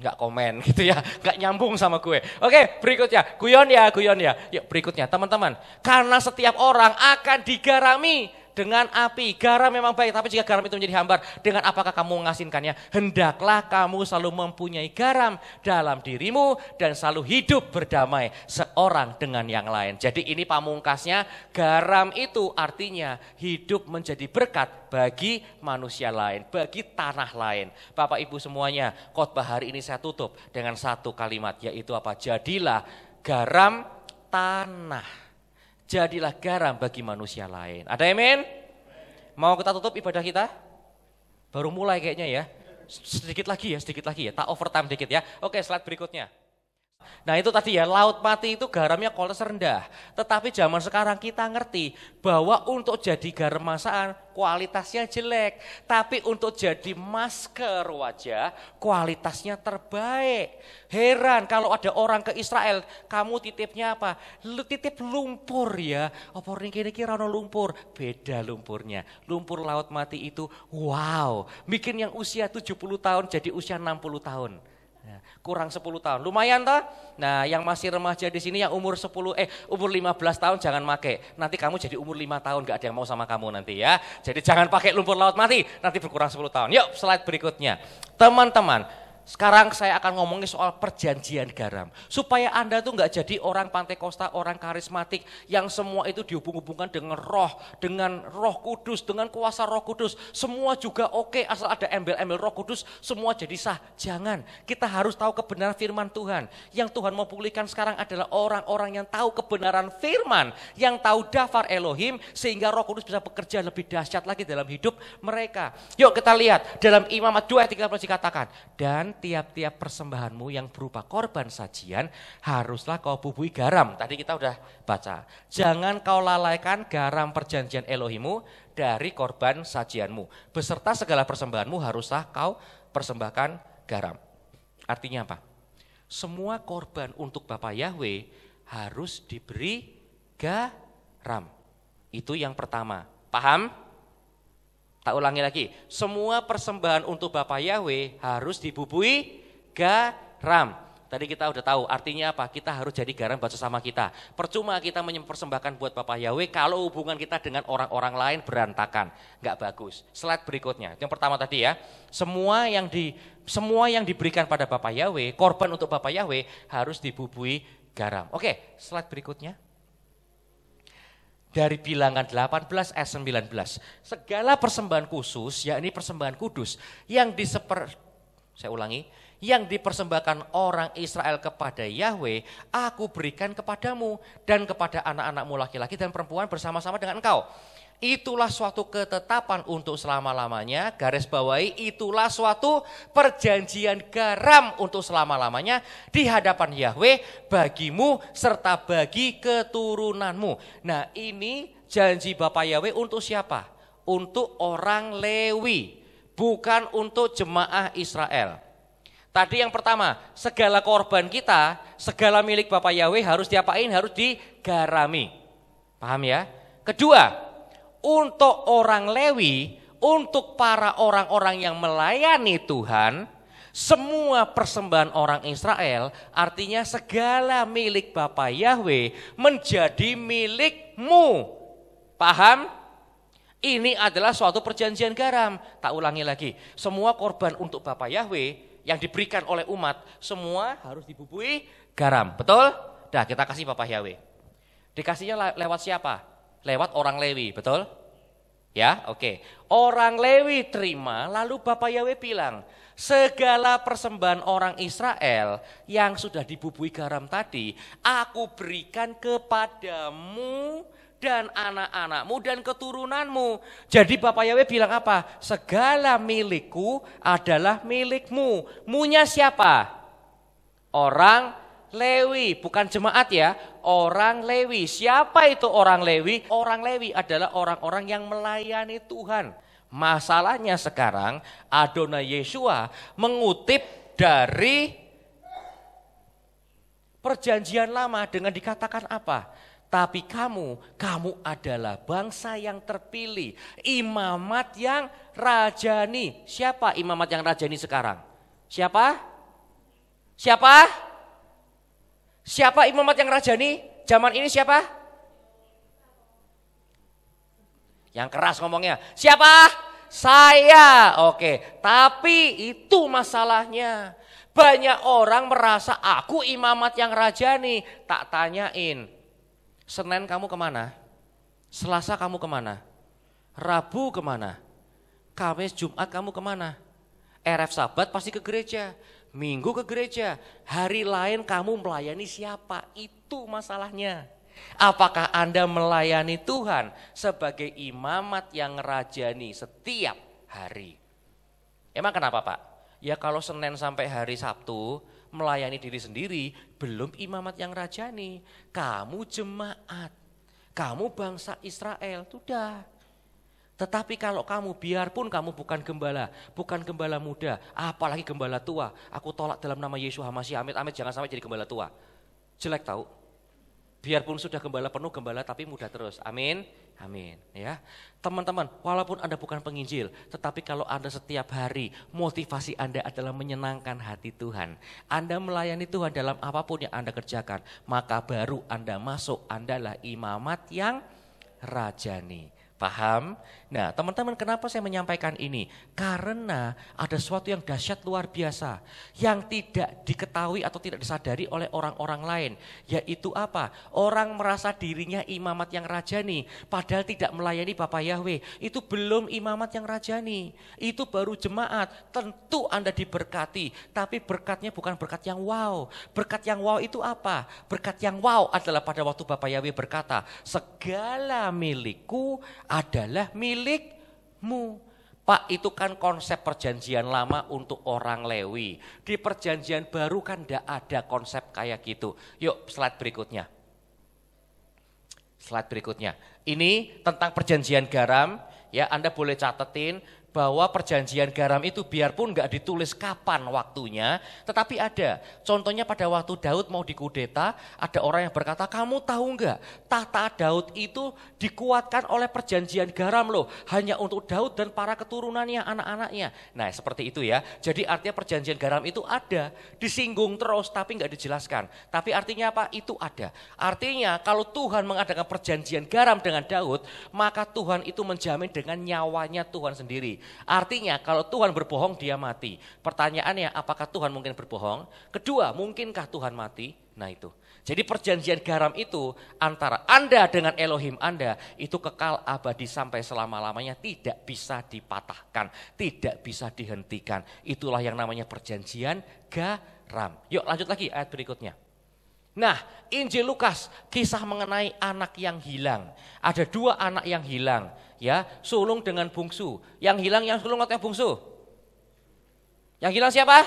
Enggak komen gitu ya, enggak nyambung sama gue. Oke, berikutnya, guyon ya. Yuk berikutnya teman-teman, karena setiap orang akan digarami dengan api. Garam memang baik, tapi jika garam itu menjadi hambar, dengan apakah kamu mengasinkannya? Hendaklah kamu selalu mempunyai garam dalam dirimu dan selalu hidup berdamai seorang dengan yang lain. Jadi ini pamungkasnya, garam itu artinya hidup menjadi berkat bagi manusia lain, bagi tanah lain. Bapak Ibu semuanya, khotbah hari ini saya tutup dengan satu kalimat, yaitu apa? Jadilah garam tanah. Jadilah garam bagi manusia lain. Ada amin? Mau kita tutup ibadah kita? Baru mulai kayaknya ya. Sedikit lagi ya. Tak overtime dikit ya. Oke, slide berikutnya. Nah itu tadi ya, laut mati itu garamnya kualitas rendah. Tetapi zaman sekarang kita ngerti bahwa untuk jadi garam masakan kualitasnya jelek. Tapi untuk jadi masker wajah kualitasnya terbaik. Heran kalau ada orang ke Israel, kamu titipnya apa? Lu titip lumpur ya. Apa kira-kira ono lumpur? Beda lumpurnya. Lumpur laut mati itu wow, bikin yang usia 70 tahun jadi usia 60 tahun. Kurang 10 tahun, lumayan toh. Nah yang masih remaja di sini yang umur 15 tahun jangan pakai. Nanti kamu jadi umur 5 tahun gak ada yang mau sama kamu nanti ya. Jadi jangan pakai lumpur laut mati, nanti berkurang 10 tahun. Yuk slide berikutnya. Teman-teman, sekarang saya akan ngomongin soal perjanjian garam. Supaya Anda tuh gak jadi orang Pantekosta, orang karismatik yang semua itu dihubung-hubungkan dengan roh kudus, dengan kuasa roh kudus. Semua juga oke, asal ada embel-embel roh kudus, semua jadi sah. Jangan, kita harus tahu kebenaran firman Tuhan. Yang Tuhan mau pulihkan sekarang adalah orang-orang yang tahu kebenaran firman, yang tahu dafar Elohim, sehingga roh kudus bisa bekerja lebih dahsyat lagi dalam hidup mereka. Yuk kita lihat, dalam Imamat 2 ayat 13 dikatakan, dan tiap-tiap persembahanmu yang berupa korban sajian haruslah kau bubui garam. Tadi kita udah baca. Jangan kau lalaikan garam perjanjian Elohimu dari korban sajianmu. Beserta segala persembahanmu haruslah kau persembahkan garam. Artinya apa? Semua korban untuk Bapak Yahweh harus diberi garam. Itu yang pertama. Paham? Tak ulangi lagi, semua persembahan untuk Bapak Yahweh harus dibubui garam. Tadi kita udah tahu artinya apa, kita harus jadi garam buat sesama kita. Percuma kita mempersembahkan buat Bapak Yahweh kalau hubungan kita dengan orang-orang lain berantakan, gak bagus. Slide berikutnya, yang pertama tadi ya, semua yang diberikan pada Bapak Yahweh, korban untuk Bapak Yahweh harus dibubui garam. Oke, slide berikutnya. Dari Bilangan 18 ayat 19. Segala persembahan khusus, yakni persembahan kudus, yang dipersembahkan orang Israel kepada Yahweh, aku berikan kepadamu dan kepada anak-anakmu laki-laki dan perempuan bersama-sama dengan engkau. Itulah suatu ketetapan untuk selama-lamanya, garis bawahi, itulah suatu perjanjian garam untuk selama-lamanya di hadapan Yahweh bagimu serta bagi keturunanmu. Nah ini janji Bapak Yahweh untuk siapa? Untuk orang Lewi, bukan untuk jemaah Israel. Tadi yang pertama, segala korban kita, segala milik Bapak Yahweh harus diapain? Harus digarami. Paham ya? Kedua, untuk orang Lewi, untuk para orang-orang yang melayani Tuhan, semua persembahan orang Israel, artinya segala milik Bapak Yahweh menjadi milikmu. Paham? Ini adalah suatu perjanjian garam. Tak ulangi lagi, semua korban untuk Bapak Yahweh yang diberikan oleh umat, semua harus dibubui garam. Betul? Dah, kita kasih Bapak Yahweh. Dikasihnya lewat siapa? Lewat orang Lewi, betul? Ya, oke. Orang Lewi terima, lalu Bapak Yahweh bilang, segala persembahan orang Israel yang sudah dibubui garam tadi, aku berikan kepadamu dan anak-anakmu dan keturunanmu. Jadi Bapak Yahweh bilang apa? Segala milikku adalah milikmu. Munya siapa? Orang Lewi, bukan jemaat ya. Orang Lewi. Siapa itu orang Lewi? Orang Lewi adalah orang-orang yang melayani Tuhan. Masalahnya sekarang Adonai Yeshua mengutip dari perjanjian lama dengan dikatakan apa? Tapi kamu adalah bangsa yang terpilih, imamat yang rajani. Siapa imamat yang rajani sekarang? Siapa? Siapa? Siapa imamat yang rajani? Zaman ini siapa? Yang keras ngomongnya. Siapa? Saya. Oke, tapi itu masalahnya. Banyak orang merasa aku imamat yang rajani. Tak tanyain. Senin kamu kemana? Selasa kamu kemana? Rabu kemana? Kamis, Jumat kamu kemana? RF Sabat pasti ke gereja. Minggu ke gereja. Hari lain kamu melayani siapa? Itu masalahnya. Apakah Anda melayani Tuhan sebagai imamat yang rajani setiap hari? Emang kenapa Pak? Ya kalau Senin sampai hari Sabtu melayani diri sendiri, belum imamat yang rajani. Kamu jemaat, kamu bangsa Israel, sudah. Tetapi kalau kamu, biarpun kamu bukan gembala muda, apalagi gembala tua, aku tolak dalam nama Yesus HaMashiach, amit-amit jangan sampai jadi gembala tua. Jelek tahu. Biarpun sudah gembala penuh, gembala tapi muda terus. Amin. Amin. Ya, teman-teman, walaupun Anda bukan penginjil, tetapi kalau Anda setiap hari motivasi Anda adalah menyenangkan hati Tuhan, Anda melayani Tuhan dalam apapun yang Anda kerjakan, maka baru Anda masuk, Anda adalah imamat yang rajani. Paham? Nah, teman-teman, kenapa saya menyampaikan ini? Karena ada sesuatu yang dahsyat luar biasa yang tidak diketahui atau tidak disadari oleh orang-orang lain. Yaitu apa? Orang merasa dirinya imamat yang rajani, padahal tidak melayani Bapak Yahweh. Itu belum imamat yang rajani. Itu baru jemaat. Tentu Anda diberkati, tapi berkatnya bukan berkat yang wow. Berkat yang wow itu apa? Berkat yang wow adalah pada waktu Bapak Yahweh berkata, segala milikku adalah milikmu. Pak, itu kan konsep perjanjian lama untuk orang Lewi. Di perjanjian baru kan tidak ada konsep kayak gitu. Yuk slide berikutnya. Slide berikutnya. Ini tentang perjanjian garam. Ya, Anda boleh catetin bahwa perjanjian garam itu biarpun nggak ditulis kapan waktunya, tetapi ada. Contohnya pada waktu Daud mau dikudeta, ada orang yang berkata, kamu tahu nggak, tahta Daud itu dikuatkan oleh perjanjian garam loh, hanya untuk Daud dan para keturunannya, anak-anaknya. Nah seperti itu ya, jadi artinya perjanjian garam itu ada, disinggung terus tapi nggak dijelaskan. Tapi artinya apa? Itu ada. Artinya kalau Tuhan mengadakan perjanjian garam dengan Daud, maka Tuhan itu menjamin dengan nyawanya Tuhan sendiri. Artinya kalau Tuhan berbohong dia mati. Pertanyaannya apakah Tuhan mungkin berbohong? Kedua, mungkinkah Tuhan mati? Nah itu. Jadi perjanjian garam itu antara Anda dengan Elohim Anda itu kekal abadi sampai selama-lamanya, tidak bisa dipatahkan, tidak bisa dihentikan. Itulah yang namanya perjanjian garam. Yuk lanjut lagi ayat berikutnya. Nah, Injil Lukas kisah mengenai anak yang hilang. Ada dua anak yang hilang, ya, sulung dengan bungsu. Yang hilang yang sulung atau yang bungsu? Yang hilang siapa?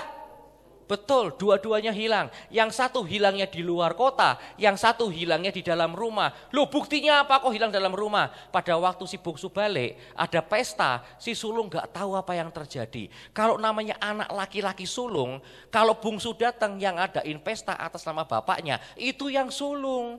Betul, dua-duanya hilang. Yang satu hilangnya di luar kota, yang satu hilangnya di dalam rumah. Loh, buktinya apa kok hilang dalam rumah? Pada waktu si bungsu balik, ada pesta, si sulung gak tahu apa yang terjadi. Kalau namanya anak laki-laki sulung, kalau bungsu datang yang adain pesta atas nama bapaknya, itu yang sulung.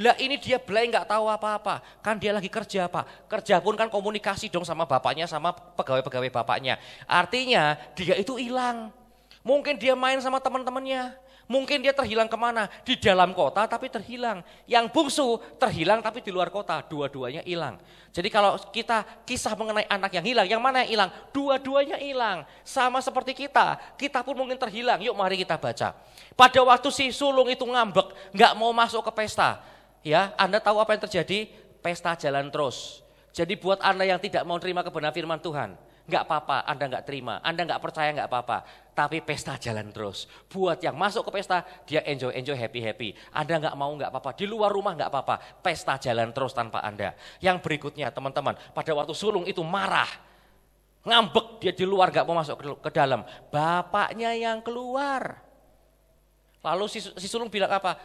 Lah ini dia belai gak tahu apa-apa, kan dia lagi kerja Pak. Kerja pun kan komunikasi dong sama bapaknya, sama pegawai-pegawai bapaknya. Artinya dia itu hilang. Mungkin dia main sama teman-temannya, mungkin dia terhilang kemana, di dalam kota tapi terhilang. Yang bungsu terhilang tapi di luar kota, dua-duanya hilang. Jadi kalau kita kisah mengenai anak yang hilang, yang mana yang hilang? Dua-duanya hilang, sama seperti kita pun mungkin terhilang. Yuk mari kita baca. Pada waktu si sulung itu ngambek, gak mau masuk ke pesta. Ya, Anda tahu apa yang terjadi? Pesta jalan terus. Jadi buat Anda yang tidak mau terima kebenaran firman Tuhan, enggak apa-apa, Anda enggak terima, Anda enggak percaya enggak apa-apa. Tapi pesta jalan terus. Buat yang masuk ke pesta, dia enjoy, happy. Anda enggak mau enggak apa-apa, di luar rumah enggak apa-apa. Pesta jalan terus tanpa Anda. Yang berikutnya teman-teman, pada waktu sulung itu marah, ngambek, dia di luar enggak mau masuk ke dalam. Bapaknya yang keluar. Lalu si sulung bilang apa?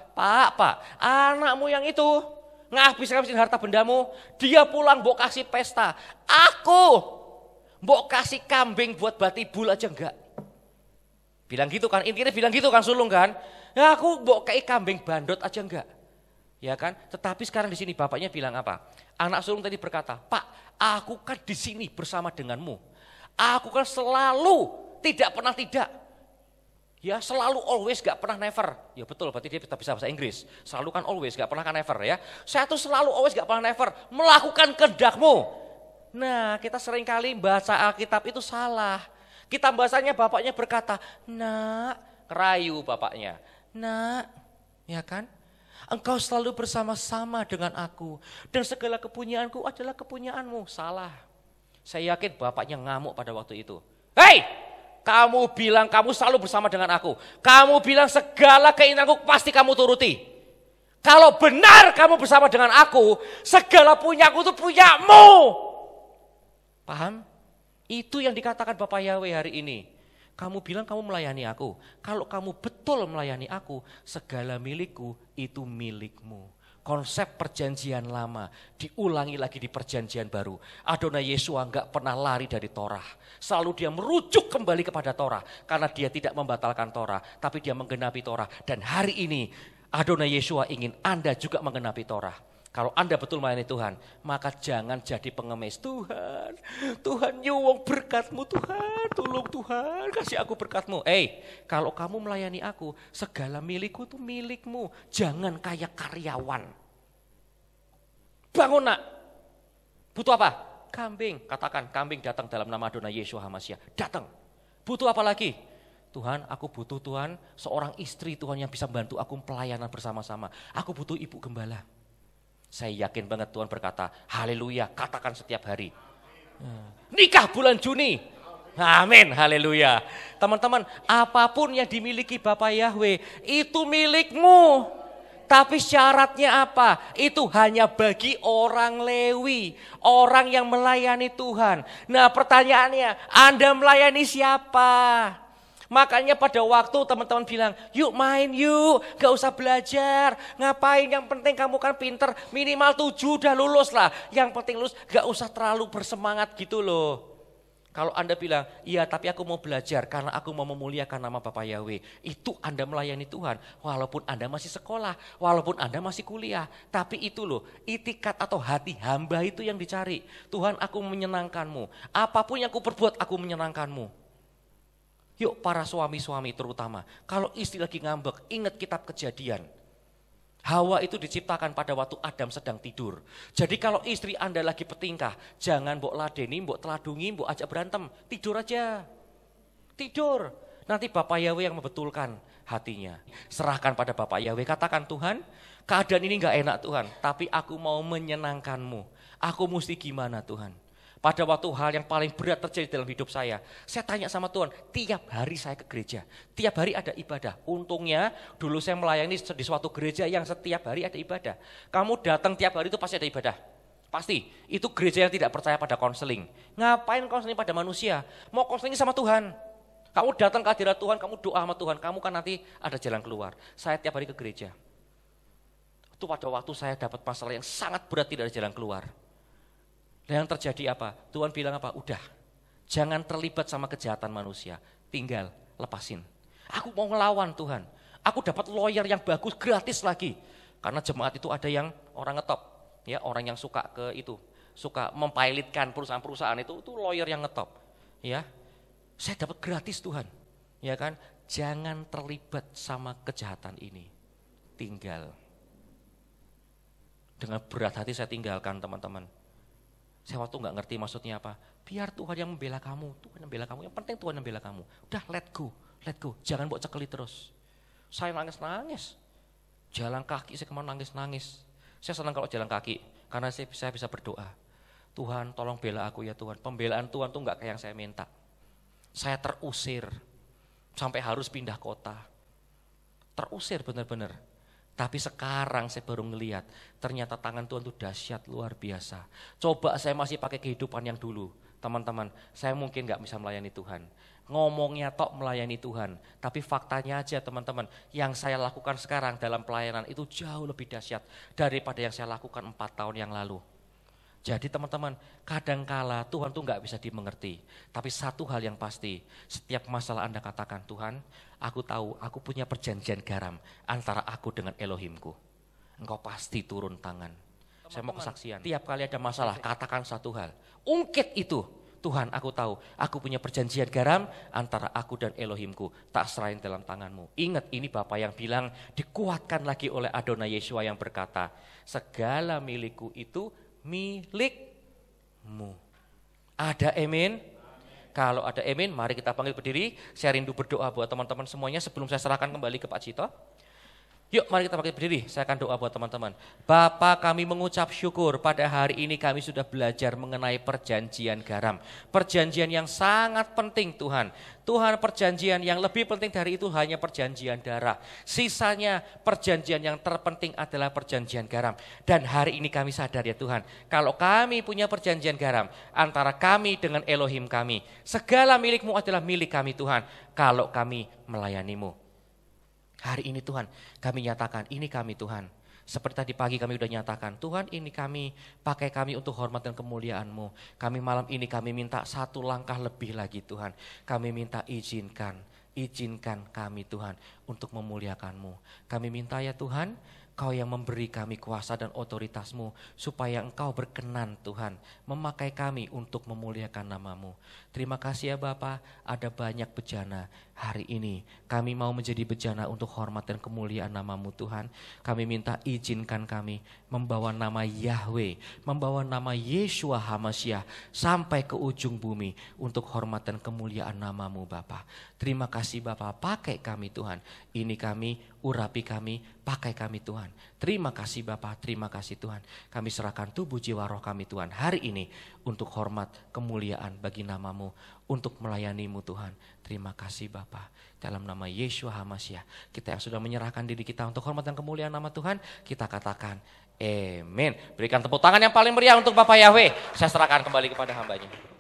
Pak, anakmu yang itu ngabisin harta bendamu, dia pulang mbok kasih pesta. Aku mbok kasih kambing buat batibul aja enggak. Bilang gitu kan, intinya bilang gitu kan sulung kan. Ya aku mbok kayak kambing bandot aja enggak. Ya kan? Tetapi sekarang di sini bapaknya bilang apa? Anak sulung tadi berkata, "Pak, aku kan di sini bersama denganmu. Aku kan selalu tidak pernah tidak. Ya, selalu always gak pernah never." Ya betul, berarti dia bisa bahasa Inggris. Selalu kan always, gak pernah kan never ya. Saya tuh selalu always gak pernah never melakukan kehendakmu. Nah, kita seringkali baca Alkitab itu salah. Kita bahasanya bapaknya berkata, "Nak," kerayu bapaknya. "Nak," ya kan? "Engkau selalu bersama-sama dengan aku dan segala kepunyaanku adalah kepunyaanmu." Salah. Saya yakin bapaknya ngamuk pada waktu itu. "Hei! Kamu bilang kamu selalu bersama dengan aku. Kamu bilang segala keinginanku pasti kamu turuti. Kalau benar kamu bersama dengan aku, segala punyaku itu punyamu." Paham? Itu yang dikatakan Bapak Yahweh hari ini. Kamu bilang kamu melayani aku. Kalau kamu betul melayani aku, segala milikku itu milikmu. Konsep perjanjian lama diulangi lagi di perjanjian baru. Adonai Yesua enggak pernah lari dari Torah. Selalu dia merujuk kembali kepada Torah. Karena dia tidak membatalkan Torah, tapi dia menggenapi Torah. Dan hari ini Adonai Yesua ingin Anda juga menggenapi Torah. Kalau Anda betul melayani Tuhan, maka jangan jadi pengemis. Tuhan nyuwung berkat-Mu Tuhan, tolong Tuhan, kasih aku berkat-Mu. Kalau kamu melayani aku, segala milikku itu milik-Mu. Jangan kayak karyawan. Bangun nak. Butuh apa? Kambing. Katakan kambing datang dalam nama Adonai Yesua HaMashiach. Datang. Butuh apa lagi? Tuhan, aku butuh Tuhan, seorang istri Tuhan yang bisa bantu aku pelayanan bersama-sama. Aku butuh ibu gembala. Saya yakin banget Tuhan berkata, haleluya, katakan setiap hari. Nikah bulan Juni. Amin, haleluya. Teman-teman, apapun yang dimiliki Bapak Yahweh, itu milikmu. Tapi syaratnya apa? Itu hanya bagi orang Lewi, orang yang melayani Tuhan. Nah pertanyaannya, Anda melayani siapa? Makanya pada waktu teman-teman bilang, yuk main yuk, gak usah belajar. Ngapain, yang penting kamu kan pinter, minimal 7 udah lulus lah. Yang penting lulus, gak usah terlalu bersemangat gitu loh. Kalau Anda bilang, iya tapi aku mau belajar karena aku mau memuliakan nama Bapak Yahweh. Itu Anda melayani Tuhan, walaupun Anda masih sekolah, walaupun Anda masih kuliah. Tapi itu loh, itikat atau hati hamba itu yang dicari. Tuhan, aku menyenangkanmu, apapun yang aku perbuat aku menyenangkanmu. Yuk para suami-suami terutama, kalau istri lagi ngambek, ingat kitab Kejadian. Hawa itu diciptakan pada waktu Adam sedang tidur. Jadi kalau istri Anda lagi petingkah, jangan mbok ladeni, mbok teladungi, mbok ajak berantem. Tidur aja, tidur. Nanti Bapak Yahweh yang membetulkan hatinya. Serahkan pada Bapak Yahweh, katakan Tuhan, keadaan ini gak enak Tuhan, tapi aku mau menyenangkanmu. Aku mesti gimana Tuhan? Pada waktu hal yang paling berat terjadi dalam hidup saya tanya sama Tuhan, tiap hari saya ke gereja, tiap hari ada ibadah. Untungnya dulu saya melayani di suatu gereja yang setiap hari ada ibadah. Kamu datang tiap hari itu pasti ada ibadah. Pasti, itu gereja yang tidak percaya pada konseling. Ngapain konseling pada manusia? Mau konseling sama Tuhan. Kamu datang ke hadirat Tuhan, kamu doa sama Tuhan, kamu kan nanti ada jalan keluar. Saya tiap hari ke gereja. Itu pada waktu saya dapat masalah yang sangat berat, tidak ada jalan keluar. Dan yang terjadi apa? Tuhan bilang apa? Udah, jangan terlibat sama kejahatan manusia, tinggal lepasin. Aku mau ngelawan Tuhan. Aku dapat lawyer yang bagus, gratis lagi. Karena jemaat itu ada yang orang ngetop, ya orang yang suka ke itu, suka mempilotkan perusahaan-perusahaan itu lawyer yang ngetop, ya. Saya dapat gratis Tuhan, ya kan? Jangan terlibat sama kejahatan ini, tinggal. Dengan berat hati saya tinggalkan teman-teman. Saya waktu nggak ngerti maksudnya apa. Biar Tuhan yang membela kamu, Tuhan yang membela kamu. Yang penting Tuhan yang membela kamu. Udah let go. Jangan bawa cekeli terus. Saya nangis-nangis. Jalan kaki saya kemana nangis-nangis. Saya senang kalau jalan kaki karena saya bisa berdoa. Tuhan tolong bela aku ya Tuhan. Pembelaan Tuhan tuh nggak kayak yang saya minta. Saya terusir sampai harus pindah kota. Terusir benar-benar. Tapi sekarang saya baru ngelihat ternyata tangan Tuhan itu dahsyat luar biasa. Coba saya masih pakai kehidupan yang dulu. Teman-teman, saya mungkin gak bisa melayani Tuhan. Ngomongnya tok melayani Tuhan. Tapi faktanya aja teman-teman, yang saya lakukan sekarang dalam pelayanan itu jauh lebih dahsyat daripada yang saya lakukan 4 tahun yang lalu. Jadi teman-teman, kadangkala Tuhan tuh gak bisa dimengerti. Tapi satu hal yang pasti, setiap masalah Anda katakan, Tuhan, aku tahu aku punya perjanjian garam antara aku dengan Elohimku. Engkau pasti turun tangan. Teman-teman, saya mau kesaksian. Tiap kali ada masalah, katakan satu hal. Ungkit itu, Tuhan aku tahu, aku punya perjanjian garam antara aku dan Elohimku. Tak serahin dalam tanganmu. Ingat ini Bapak yang bilang, dikuatkan lagi oleh Adonai Yeshua yang berkata, segala milikku itu milikmu. Ada amin? Kalau ada amin, mari kita panggil berdiri. Saya rindu berdoa buat teman-teman semuanya sebelum saya serahkan kembali ke Pak Cito. Yuk mari kita pakai berdiri, saya akan doa buat teman-teman. Bapa, kami mengucap syukur pada hari ini kami sudah belajar mengenai perjanjian garam. Perjanjian yang sangat penting Tuhan. Tuhan, perjanjian yang lebih penting dari itu hanya perjanjian darah. Sisanya perjanjian yang terpenting adalah perjanjian garam. Dan hari ini kami sadar ya Tuhan, kalau kami punya perjanjian garam antara kami dengan Elohim kami, segala milikmu adalah milik kami Tuhan, kalau kami melayanimu. Hari ini Tuhan, kami nyatakan, ini kami Tuhan. Seperti tadi pagi kami sudah nyatakan, Tuhan ini kami, pakai kami untuk hormat dan kemuliaan-Mu. Kami malam ini kami minta satu langkah lebih lagi Tuhan. Kami minta izinkan kami Tuhan untuk memuliakan-Mu. Kami minta ya Tuhan, Kau yang memberi kami kuasa dan otoritas-Mu, supaya Engkau berkenan Tuhan, memakai kami untuk memuliakan nama-Mu. Terima kasih ya Bapa, ada banyak bejana hari ini. Kami mau menjadi bejana untuk hormat dan kemuliaan nama-Mu Tuhan. Kami minta izinkan kami membawa nama Yahweh, membawa nama Yeshua HaMashiach sampai ke ujung bumi untuk hormat dan kemuliaan nama-Mu Bapa. Terima kasih Bapa, pakai kami Tuhan. Ini kami, urapi kami, pakai kami Tuhan. Terima kasih Bapa, terima kasih Tuhan. Kami serahkan tubuh jiwa roh kami Tuhan hari ini untuk hormat kemuliaan bagi nama-Mu, untuk melayani-Mu Tuhan. Terima kasih Bapa. Dalam nama Yeshua HaMashiach, kita yang sudah menyerahkan diri kita untuk hormat dan kemuliaan nama Tuhan, kita katakan amin. Berikan tepuk tangan yang paling meriah untuk Bapak Yahweh. Saya serahkan kembali kepada hamba-Nya.